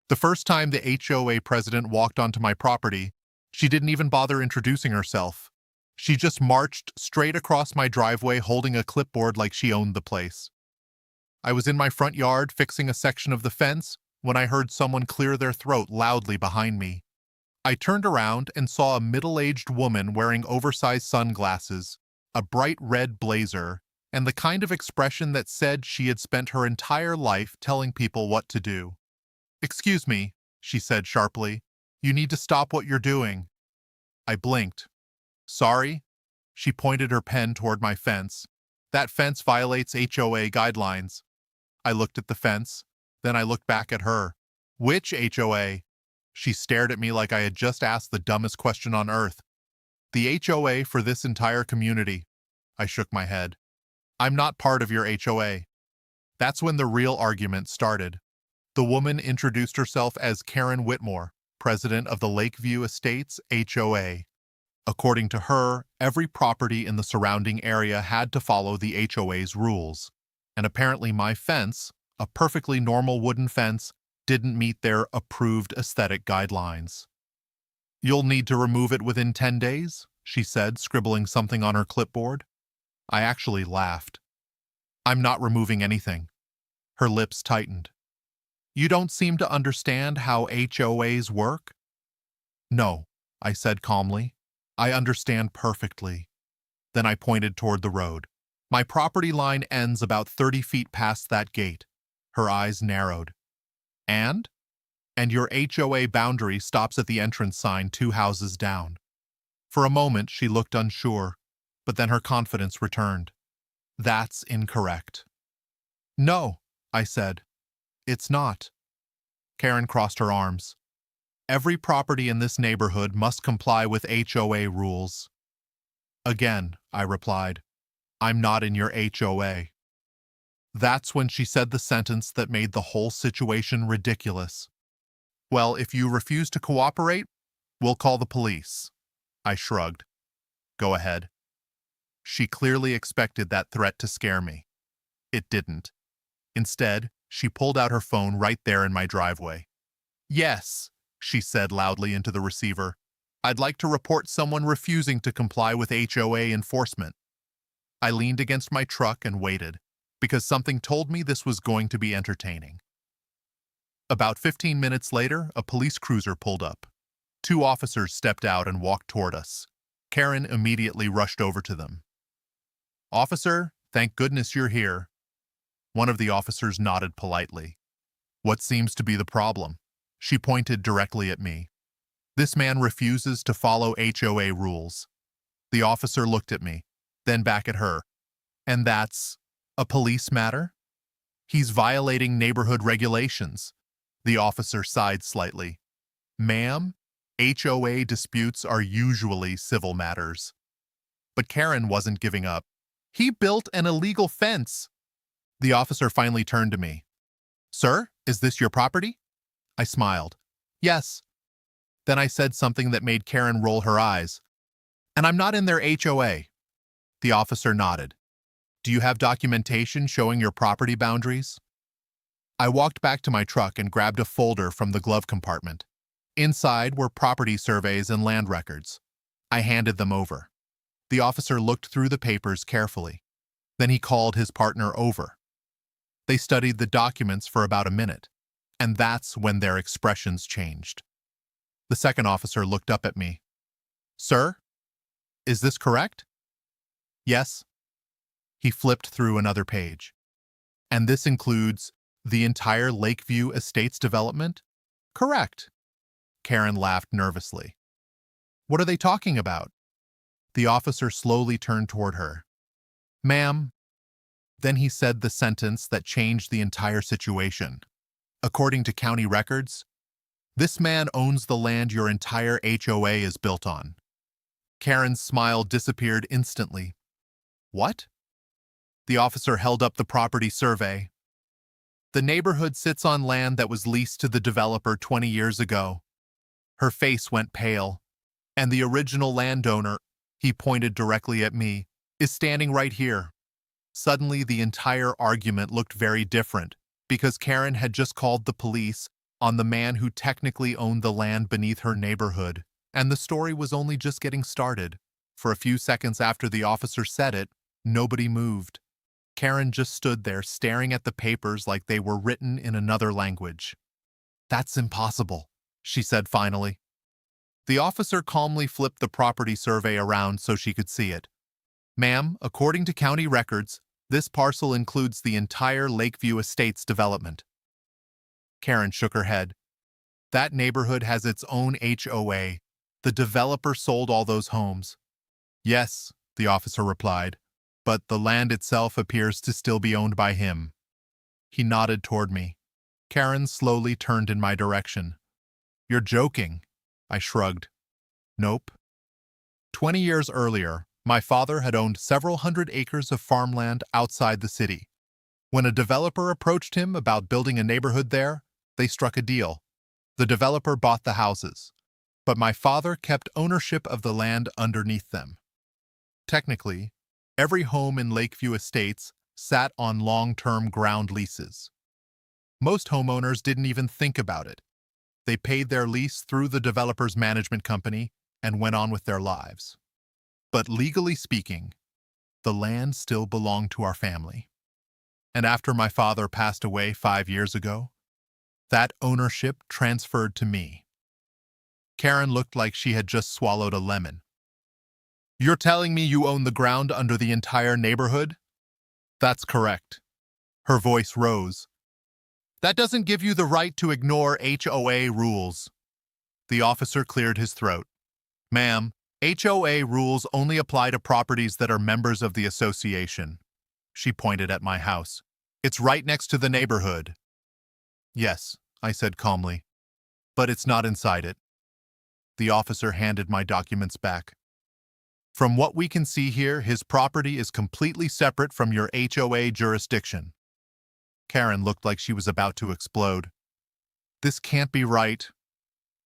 The first time the HOA president walked onto my property, she didn't even bother introducing herself. She just marched straight across my driveway holding a clipboard like she owned the place. I was in my front yard fixing a section of the fence when I heard someone clear their throat loudly behind me. I turned around and saw a middle-aged woman wearing oversized sunglasses, a bright red blazer, and the kind of expression that said she had spent her entire life telling people what to do. "Excuse me," she said sharply. "You need to stop what you're doing." I blinked. "Sorry?" She pointed her pen toward my fence. "That fence violates HOA guidelines." I looked at the fence, then I looked back at her. "Which HOA?" She stared at me like I had just asked the dumbest question on earth. "The HOA for this entire community." I shook my head. "I'm not part of your HOA." That's when the real argument started. The woman introduced herself as Karen Whitmore, president of the Lakeview Estates HOA. According to her, every property in the surrounding area had to follow the HOA's rules. And apparently my fence, a perfectly normal wooden fence, didn't meet their approved aesthetic guidelines. "You'll need to remove it within 10 days, she said, scribbling something on her clipboard. I actually laughed. "I'm not removing anything." Her lips tightened. "You don't seem to understand how HOAs work?" "No," I said calmly. "I understand perfectly." Then I pointed toward the road. "My property line ends about 30 feet past that gate." Her eyes narrowed. "And?" "And your HOA boundary stops at the entrance sign 2 houses down." For a moment, she looked unsure, but then her confidence returned. "That's incorrect." "No," I said. "It's not." Karen crossed her arms. "Every property in this neighborhood must comply with HOA rules." "Again," I replied, "I'm not in your HOA." That's when she said the sentence that made the whole situation ridiculous. "Well, if you refuse to cooperate, we'll call the police." I shrugged. "Go ahead." She clearly expected that threat to scare me. It didn't. Instead, she pulled out her phone right there in my driveway. "Yes," she said loudly into the receiver. "I'd like to report someone refusing to comply with HOA enforcement." I leaned against my truck and waited, because something told me this was going to be entertaining. About 15 minutes later, a police cruiser pulled up. 2 officers stepped out and walked toward us. Karen immediately rushed over to them. "Officer, thank goodness you're here." One of the officers nodded politely. "What seems to be the problem?" She pointed directly at me. "This man refuses to follow HOA rules." The officer looked at me, then back at her. "And that's a police matter?" "He's violating neighborhood regulations." The officer sighed slightly. "Ma'am, HOA disputes are usually civil matters." But Karen wasn't giving up. "He built an illegal fence." The officer finally turned to me. "Sir, is this your property?" I smiled. "Yes." Then I said something that made Karen roll her eyes. "And I'm not in their HOA." The officer nodded. "Do you have documentation showing your property boundaries?" I walked back to my truck and grabbed a folder from the glove compartment. Inside were property surveys and land records. I handed them over. The officer looked through the papers carefully. Then he called his partner over. They studied the documents for about a minute, and that's when their expressions changed. The second officer looked up at me. "Sir, is this correct?" "Yes." He flipped through another page. "And this includes the entire Lakeview Estates development?" "Correct." Karen laughed nervously. "What are they talking about?" The officer slowly turned toward her. "Ma'am." Then he said the sentence that changed the entire situation. "According to county records, this man owns the land your entire HOA is built on." Karen's smile disappeared instantly. "What?" The officer held up the property survey. "The neighborhood sits on land that was leased to the developer 20 years ago." Her face went pale. "And the original landowner," he pointed directly at me, "is standing right here." Suddenly, the entire argument looked very different, because Karen had just called the police on the man who technically owned the land beneath her neighborhood, and the story was only just getting started. For a few seconds after the officer said it, nobody moved. Karen just stood there staring at the papers like they were written in another language. "That's impossible," she said finally. The officer calmly flipped the property survey around so she could see it. "Ma'am, according to county records, this parcel includes the entire Lakeview Estates development." Karen shook her head. "That neighborhood has its own HOA. The developer sold all those homes." "Yes," the officer replied, "but the land itself appears to still be owned by him." He nodded toward me. Karen slowly turned in my direction. "You're joking." I shrugged. "Nope." 20 years earlier, my father had owned several hundred acres of farmland outside the city. When a developer approached him about building a neighborhood there, they struck a deal. The developer bought the houses, but my father kept ownership of the land underneath them. Technically, every home in Lakeview Estates sat on long-term ground leases. Most homeowners didn't even think about it. They paid their lease through the developer's management company and went on with their lives. But legally speaking, the land still belonged to our family. And after my father passed away 5 years ago, that ownership transferred to me. Karen looked like she had just swallowed a lemon. "You're telling me you own the ground under the entire neighborhood?" "That's correct." Her voice rose. "That doesn't give you the right to ignore HOA rules." The officer cleared his throat. "Ma'am, HOA rules only apply to properties that are members of the association." She pointed at my house. "It's right next to the neighborhood." "Yes," I said calmly, "but it's not inside it." The officer handed my documents back. "From what we can see here, his property is completely separate from your HOA jurisdiction." Karen looked like she was about to explode. "This can't be right."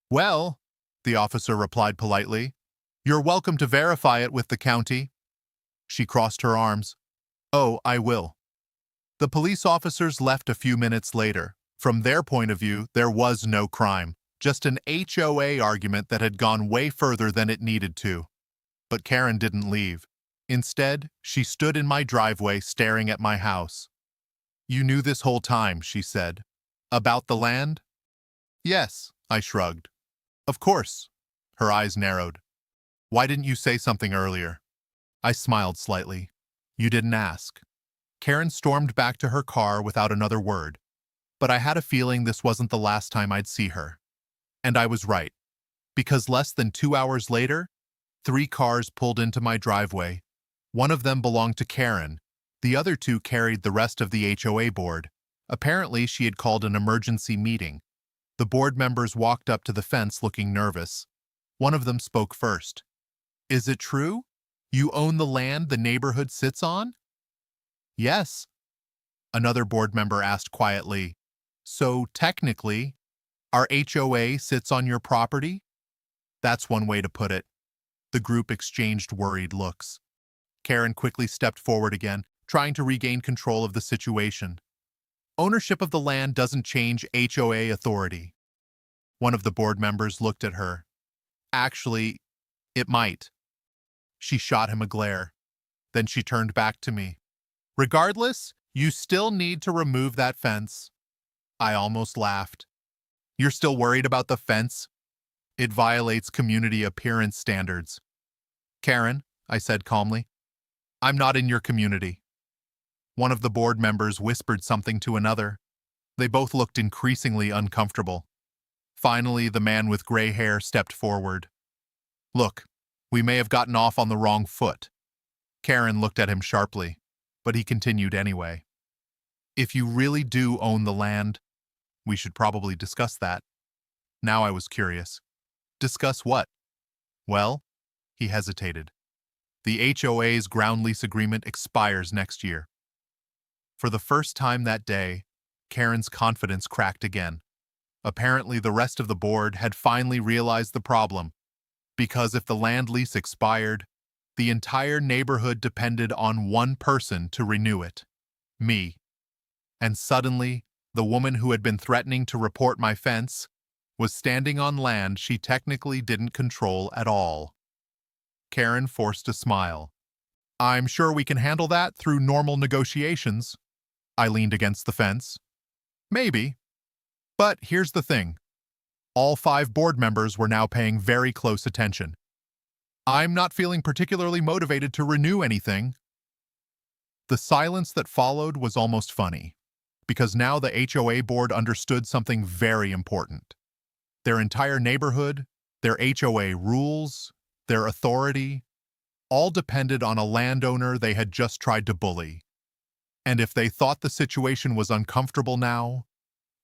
"Well," the officer replied politely, "you're welcome to verify it with the county." She crossed her arms. "Oh, I will." The police officers left a few minutes later. From their point of view, there was no crime, just an HOA argument that had gone way further than it needed to. But Karen didn't leave. Instead, she stood in my driveway staring at my house. "You knew this whole time," she said. "About the land?" "Yes," I shrugged. "Of course." Her eyes narrowed. "Why didn't you say something earlier?" I smiled slightly. "You didn't ask." Karen stormed back to her car without another word. But I had a feeling this wasn't the last time I'd see her. And I was right. Because less than 2 hours later, 3 cars pulled into my driveway. One of them belonged to Karen. The other 2 carried the rest of the HOA board. Apparently, she had called an emergency meeting. The board members walked up to the fence looking nervous. One of them spoke first. "Is it true? You own the land the neighborhood sits on?" "Yes." Another board member asked quietly, "So technically, our HOA sits on your property?" "That's one way to put it." The group exchanged worried looks. Karen quickly stepped forward again, trying to regain control of the situation. "Ownership of the land doesn't change HOA authority." One of the board members looked at her. "Actually, it might." She shot him a glare. Then she turned back to me. "Regardless, you still need to remove that fence." I almost laughed. "You're still worried about the fence? It violates community appearance standards." "Karen," I said calmly, "I'm not in your community." One of the board members whispered something to another. They both looked increasingly uncomfortable. Finally, the man with gray hair stepped forward. "Look, we may have gotten off on the wrong foot." Karen looked at him sharply, but he continued anyway. "If you really do own the land, we should probably discuss that." Now I was curious. "Discuss what?" "Well," he hesitated. "The HOA's ground lease agreement expires next year." For the first time that day, Karen's confidence cracked again. Apparently, the rest of the board had finally realized the problem, because if the land lease expired, the entire neighborhood depended on one person to renew it: me. And suddenly, The woman who had been threatening to report my fence was standing on land she technically didn't control at all. Karen forced a smile. I'm sure we can handle that through normal negotiations. I leaned against the fence. Maybe. But here's the thing. All 5 board members were now paying very close attention. I'm not feeling particularly motivated to renew anything. The silence that followed was almost funny, because now the HOA board understood something very important. Their entire neighborhood, their HOA rules, their authority, all depended on a landowner they had just tried to bully. And if they thought the situation was uncomfortable now,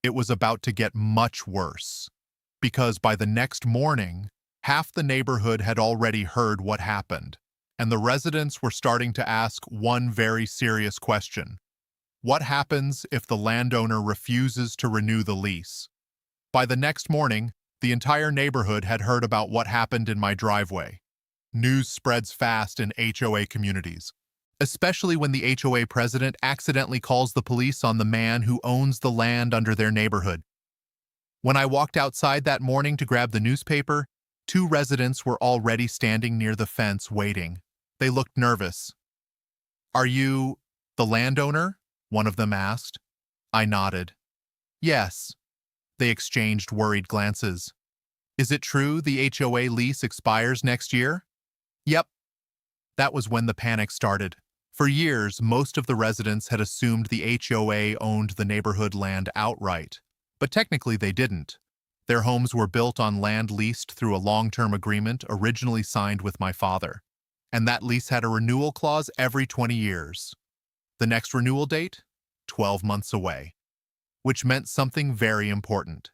it was about to get much worse. Because by the next morning, half the neighborhood had already heard what happened, and the residents were starting to ask one very serious question. What happens if the landowner refuses to renew the lease? By the next morning, the entire neighborhood had heard about what happened in my driveway. News spreads fast in HOA communities, especially when the HOA president accidentally calls the police on the man who owns the land under their neighborhood. When I walked outside that morning to grab the newspaper, 2 residents were already standing near the fence waiting. They looked nervous. Are you the landowner? One of them asked. I nodded. Yes. They exchanged worried glances. Is it true the HOA lease expires next year? Yep. That was when the panic started. For years, most of the residents had assumed the HOA owned the neighborhood land outright, but technically they didn't. Their homes were built on land leased through a long-term agreement originally signed with my father, and that lease had a renewal clause every 20 years. The next renewal date? 12 months away, which meant something very important.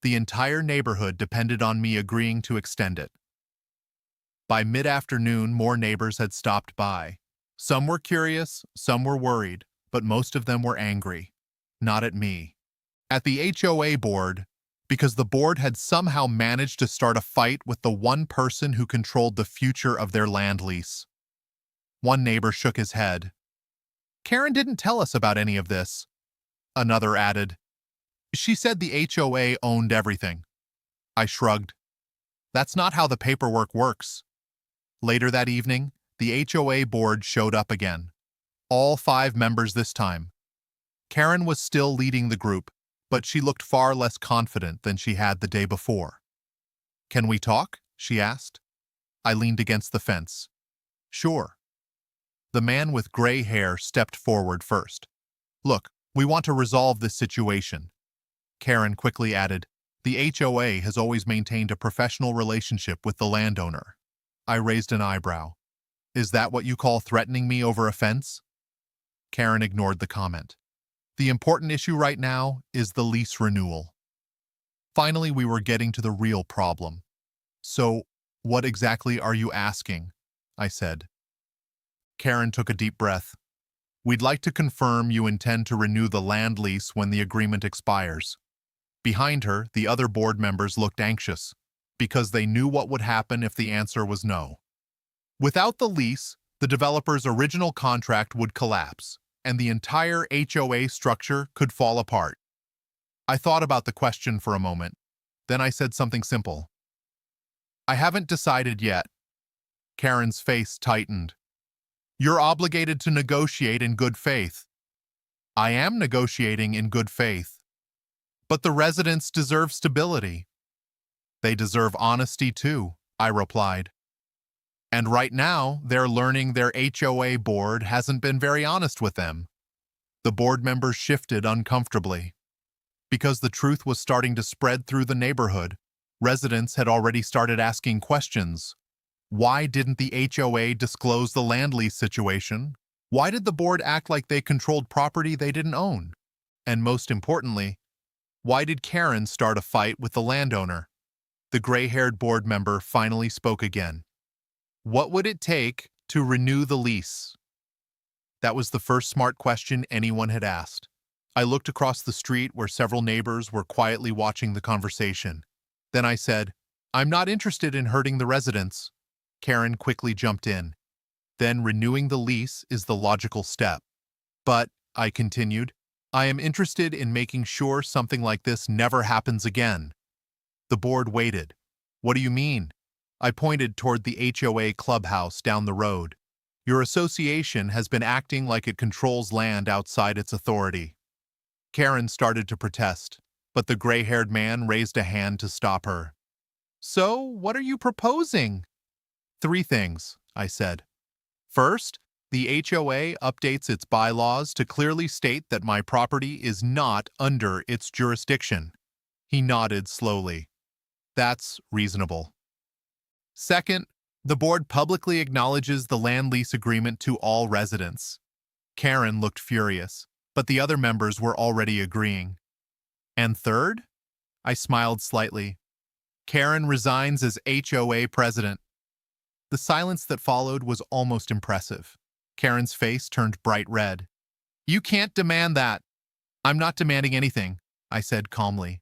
The entire neighborhood depended on me agreeing to extend it. By mid-afternoon, more neighbors had stopped by. Some were curious, some were worried, but most of them were angry. Not at me. At the HOA board, because the board had somehow managed to start a fight with the one person who controlled the future of their land lease. One neighbor shook his head. Karen didn't tell us about any of this. Another added. She said the HOA owned everything. I shrugged. That's not how the paperwork works. Later that evening, the HOA board showed up again. All 5 members this time. Karen was still leading the group, but she looked far less confident than she had the day before. Can we talk? She asked. I leaned against the fence. Sure. The man with gray hair stepped forward first. Look, we want to resolve this situation. Karen quickly added, the HOA has always maintained a professional relationship with the landowner. I raised an eyebrow. Is that what you call threatening me over a fence? Karen ignored the comment. The important issue right now is the lease renewal. Finally, we were getting to the real problem. So, what exactly are you asking? I said. Karen took a deep breath. We'd like to confirm you intend to renew the land lease when the agreement expires. Behind her, the other board members looked anxious, because they knew what would happen if the answer was no. Without the lease, the developer's original contract would collapse, and the entire HOA structure could fall apart. I thought about the question for a moment. Then I said something simple. I haven't decided yet. Karen's face tightened. You're obligated to negotiate in good faith. I am negotiating in good faith. But the residents deserve stability. They deserve honesty too, I replied. And right now, they're learning their HOA board hasn't been very honest with them. The board members shifted uncomfortably. Because the truth was starting to spread through the neighborhood, residents had already started asking questions. Why didn't the HOA disclose the land lease situation? Why did the board act like they controlled property they didn't own? And most importantly, why did Karen start a fight with the landowner? The gray-haired board member finally spoke again. What would it take to renew the lease? That was the first smart question anyone had asked. I looked across the street where several neighbors were quietly watching the conversation. Then I said, I'm not interested in hurting the residents. Karen quickly jumped in. Then renewing the lease is the logical step. But, I continued, I am interested in making sure something like this never happens again. The board waited. What do you mean? I pointed toward the HOA clubhouse down the road. Your association has been acting like it controls land outside its authority. Karen started to protest, but the gray-haired man raised a hand to stop her. So, what are you proposing? 3 things, I said. First, the HOA updates its bylaws to clearly state that my property is not under its jurisdiction. He nodded slowly. That's reasonable. Second, the board publicly acknowledges the land lease agreement to all residents. Karen looked furious, but the other members were already agreeing. And third? I smiled slightly. Karen resigns as HOA president. The silence that followed was almost impressive. Karen's face turned bright red. You can't demand that. I'm not demanding anything, I said calmly.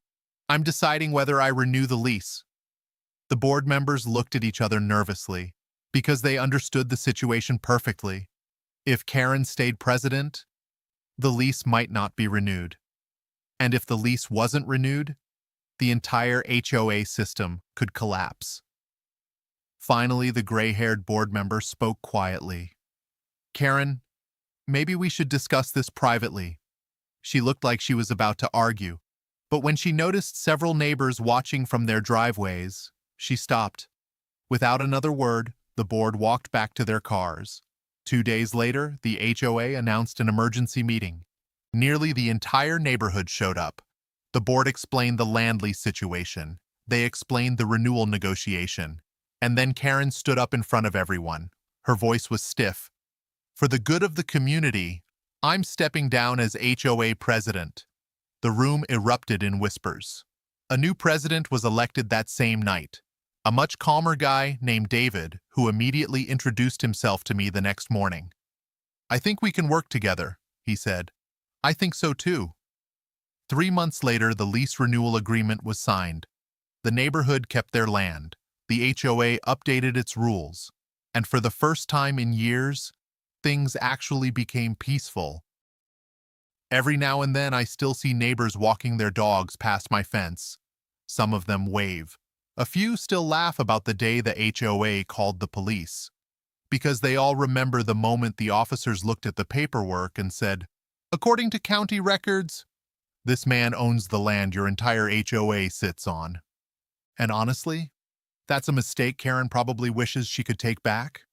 I'm deciding whether I renew the lease. The board members looked at each other nervously, because they understood the situation perfectly. If Karen stayed president, the lease might not be renewed. And if the lease wasn't renewed, the entire HOA system could collapse. Finally, the gray-haired board member spoke quietly. Karen, maybe we should discuss this privately. She looked like she was about to argue, but when she noticed several neighbors watching from their driveways, she stopped. Without another word, the board walked back to their cars. 2 days later, the HOA announced an emergency meeting. Nearly the entire neighborhood showed up. The board explained the land lease situation. They explained the renewal negotiation. And then Karen stood up in front of everyone. Her voice was stiff. For the good of the community, I'm stepping down as HOA president. The room erupted in whispers. A new president was elected that same night. A much calmer guy named David, who immediately introduced himself to me the next morning. I think we can work together, he said. I think so too. 3 months later, the lease renewal agreement was signed. The neighborhood kept their land. The HOA updated its rules. And for the first time in years, things actually became peaceful. Every now and then, I still see neighbors walking their dogs past my fence. Some of them wave. A few still laugh about the day the HOA called the police, because they all remember the moment the officers looked at the paperwork and said, according to county records, this man owns the land your entire HOA sits on. And honestly, that's a mistake Karen probably wishes she could take back.